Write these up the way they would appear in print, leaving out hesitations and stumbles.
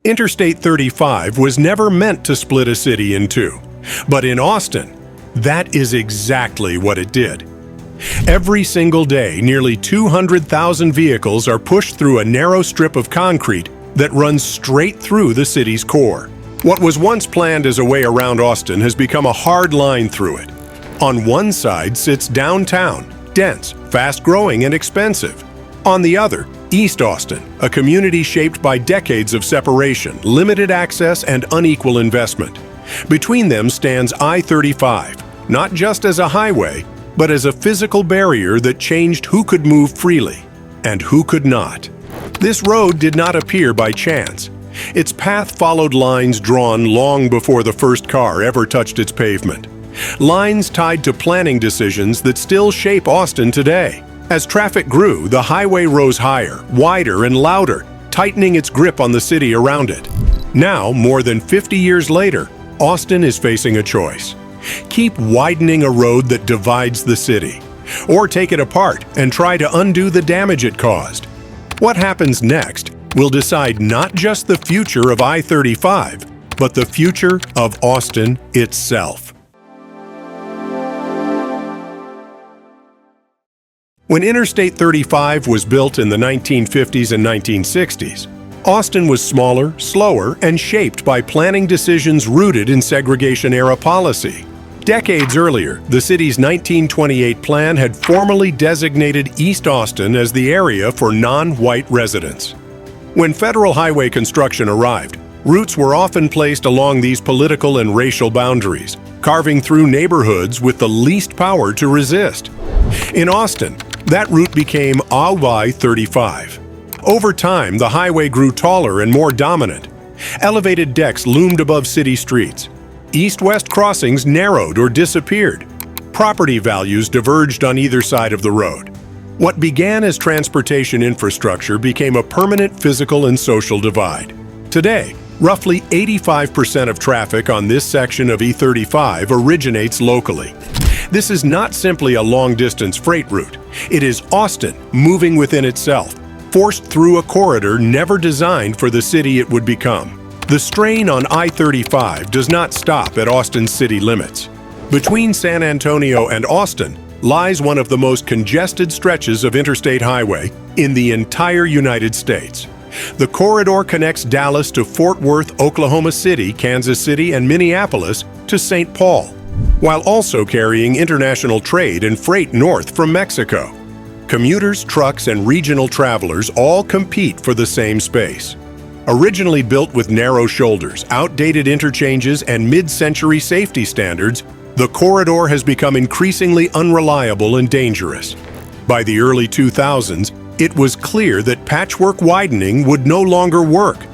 Interstate 35 was never meant to split a city in two, but in Austin, that is exactly what it did. Every single day, nearly 200,000 vehicles are pushed through a narrow strip of concrete that runs straight through the city's core. What was once planned as a way around Austin has become a hard line through it. On one side sits downtown, dense, fast-growing, and expensive. On the other, East Austin, a community shaped by decades of separation, limited access, and unequal investment. Between them stands I-35, not just as a highway, but as a physical barrier that changed who could move freely and who could not. This road did not appear by chance. Its path followed lines drawn long before the first car ever touched its pavement. Lines tied to planning decisions that still shape Austin today. As traffic grew, the highway rose higher, wider, and louder, tightening its grip on the city around it. Now, more than 50 years later, Austin is facing a choice. Keep widening a road that divides the city, or take it apart and try to undo the damage it caused. What happens next will decide not just the future of I-35, but the future of Austin itself. When Interstate 35 was built in the 1950s and 1960s, Austin was smaller, slower, and shaped by planning decisions rooted in segregation-era policy. Decades earlier, the city's 1928 plan had formally designated East Austin as the area for non-white residents. When federal highway construction arrived, routes were often placed along these political and racial boundaries, carving through neighborhoods with the least power to resist. In Austin, that route became I-35. Over time, the highway grew taller and more dominant. Elevated decks loomed above city streets. East-west crossings narrowed or disappeared. Property values diverged on either side of the road. What began as transportation infrastructure became a permanent physical and social divide. Today, roughly 85% of traffic on this section of E35 originates locally. This is not simply a long-distance freight route. It is Austin moving within itself, forced through a corridor never designed for the city it would become. The strain on I-35 does not stop at Austin's city limits. Between San Antonio and Austin lies one of the most congested stretches of interstate highway in the entire United States. The corridor connects Dallas to Fort Worth, Oklahoma City, Kansas City, and Minneapolis to St. Paul, while also carrying international trade and freight north from Mexico. Commuters, trucks, and regional travelers all compete for the same space. Originally built with narrow shoulders, outdated interchanges, and mid-century safety standards, the corridor has become increasingly unreliable and dangerous. By the early 2000s, it was clear that patchwork widening would no longer work.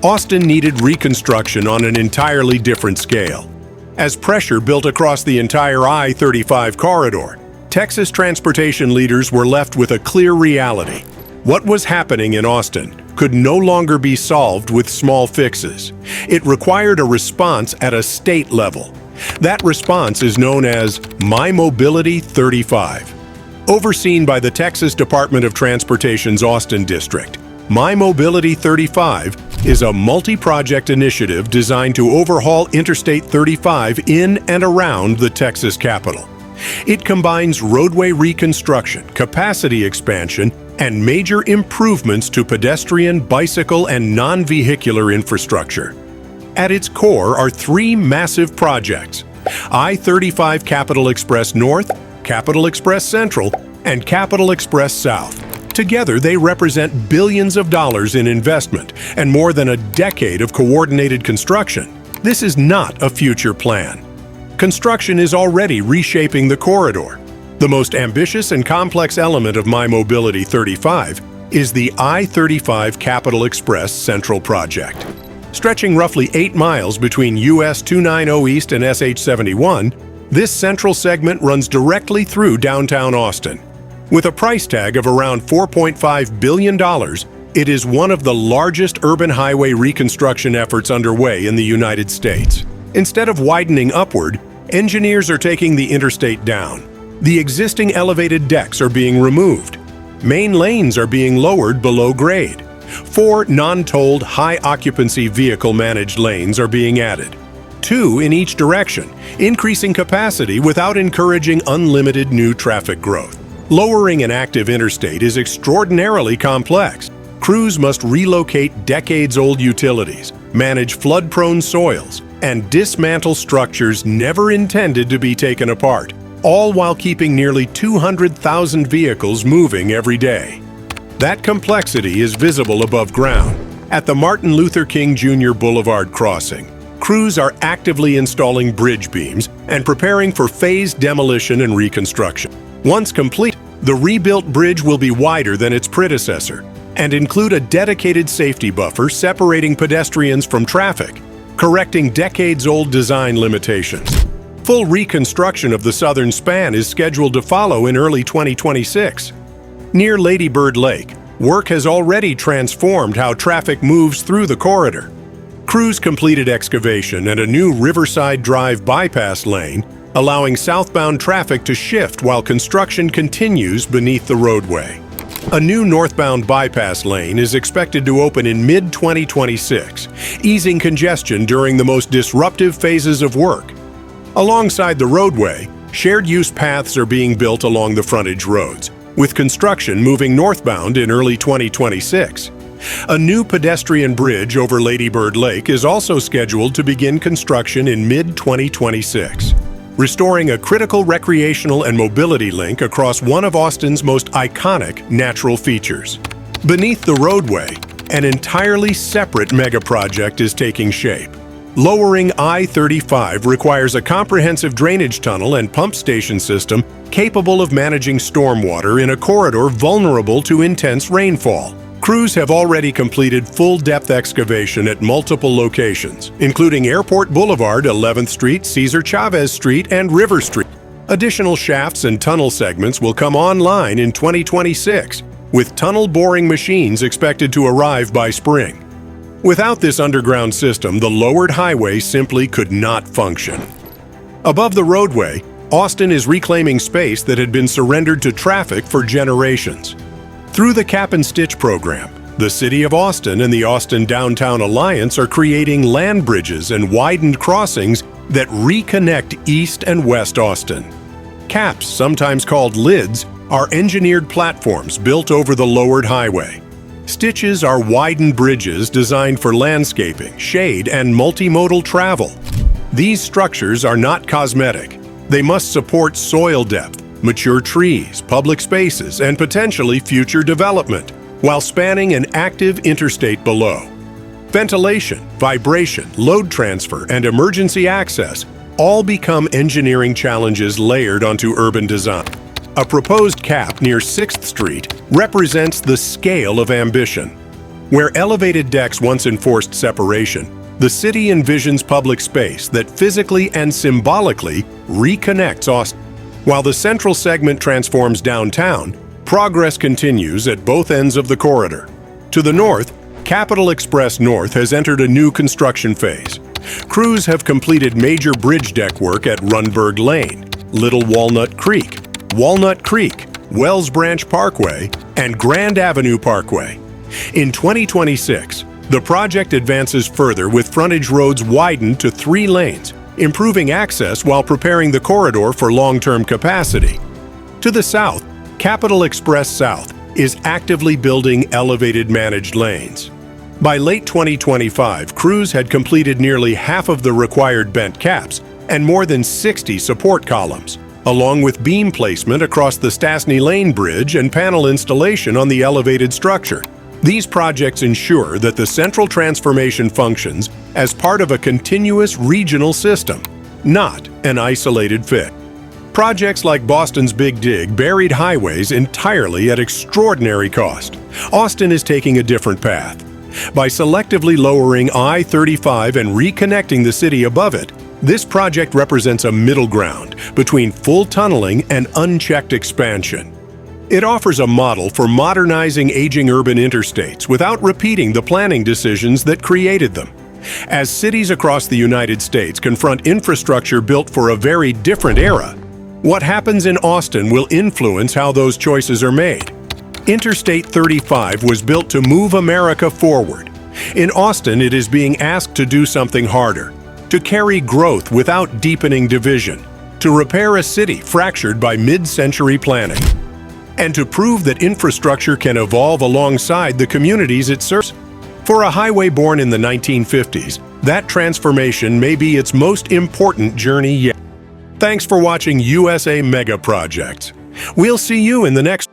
Austin needed reconstruction on an entirely different scale. As pressure built across the entire I-35 corridor, Texas transportation leaders were left with a clear reality. What was happening in Austin could no longer be solved with small fixes. It required a response at a state level. That response is known as My Mobility 35. Overseen by the Texas Department of Transportation's Austin District, My Mobility 35 is a multi-project initiative designed to overhaul Interstate 35 in and around the Texas capital. It combines roadway reconstruction, capacity expansion, and major improvements to pedestrian, bicycle, and non-vehicular infrastructure. At its core are three massive projects: I-35 Capital Express North, Capital Express Central, and Capital Express South. Together, they represent billions of dollars in investment and more than a decade of coordinated construction. This is not a future plan. Construction is already reshaping the corridor. The most ambitious and complex element of My Mobility 35 is the I-35 Capital Express Central Project. Stretching roughly 8 miles between US 290 East and SH 71, this central segment runs directly through downtown Austin. With a price tag of around $4.5 billion, it is one of the largest urban highway reconstruction efforts underway in the United States. Instead of widening upward, engineers are taking the interstate down. The existing elevated decks are being removed. Main lanes are being lowered below grade. 4 non-tolled, high-occupancy vehicle-managed lanes are being added, 2 in each direction, increasing capacity without encouraging unlimited new traffic growth. Lowering an active interstate is extraordinarily complex. Crews must relocate decades-old utilities, manage flood-prone soils, and dismantle structures never intended to be taken apart, all while keeping nearly 200,000 vehicles moving every day. That complexity is visible above ground. At the Martin Luther King Jr. Boulevard crossing, crews are actively installing bridge beams and preparing for phased demolition and reconstruction. Once complete, the rebuilt bridge will be wider than its predecessor and include a dedicated safety buffer separating pedestrians from traffic, correcting decades-old design limitations. Full reconstruction of the southern span is scheduled to follow in early 2026. Near Lady Bird Lake, work has already transformed how traffic moves through the corridor. Crews completed excavation and a new Riverside Drive bypass lane, allowing southbound traffic to shift while construction continues beneath the roadway. A new northbound bypass lane is expected to open in mid-2026, easing congestion during the most disruptive phases of work. Alongside the roadway, shared-use paths are being built along the frontage roads, with construction moving northbound in early 2026. A new pedestrian bridge over Lady Bird Lake is also scheduled to begin construction in mid-2026, restoring a critical recreational and mobility link across one of Austin's most iconic natural features. Beneath the roadway, an entirely separate megaproject is taking shape. Lowering I-35 requires a comprehensive drainage tunnel and pump station system capable of managing stormwater in a corridor vulnerable to intense rainfall. Crews have already completed full-depth excavation at multiple locations, including Airport Boulevard, 11th Street, Cesar Chavez Street, and River Street. Additional shafts and tunnel segments will come online in 2026, with tunnel boring machines expected to arrive by spring. Without this underground system, the lowered highway simply could not function. Above the roadway, Austin is reclaiming space that had been surrendered to traffic for generations. Through the Cap and Stitch program, the City of Austin and the Austin Downtown Alliance are creating land bridges and widened crossings that reconnect East and West Austin. Caps, sometimes called lids, are engineered platforms built over the lowered highway. Stitches are widened bridges designed for landscaping, shade, and multimodal travel. These structures are not cosmetic. They must support soil depth, mature trees, public spaces, and potentially future development, while spanning an active interstate below. Ventilation, vibration, load transfer, and emergency access all become engineering challenges layered onto urban design. A proposed cap near 6th Street represents the scale of ambition. Where elevated decks once enforced separation, the city envisions public space that physically and symbolically reconnects Austin. While the central segment transforms downtown, progress continues at both ends of the corridor. To the north, Capitol Express North has entered a new construction phase. Crews have completed major bridge deck work at Runberg Lane, Little Walnut Creek, Wells Branch Parkway, and Grand Avenue Parkway. In 2026, the project advances further with frontage roads widened to 3 lanes, improving access while preparing the corridor for long-term capacity. To the south, Capitol Express South is actively building elevated managed lanes. By late 2025, crews had completed nearly half of the required bent caps and more than 60 support columns, along with beam placement across the Stastny Lane Bridge and panel installation on the elevated structure. These projects ensure that the central transformation functions as part of a continuous regional system, not an isolated fit. Projects like Boston's Big Dig buried highways entirely at extraordinary cost. Austin is taking a different path. By selectively lowering I-35 and reconnecting the city above it, this project represents a middle ground between full tunneling and unchecked expansion. It offers a model for modernizing aging urban interstates without repeating the planning decisions that created them. As cities across the United States confront infrastructure built for a very different era, what happens in Austin will influence how those choices are made. Interstate 35 was built to move America forward. In Austin, it is being asked to do something harder, to carry growth without deepening division, to repair a city fractured by mid-century planning, and to prove that infrastructure can evolve alongside the communities it serves. For a highway born in the 1950s, that transformation may be its most important journey yet. Thanks for watching USA Mega Projects. We'll see you in the next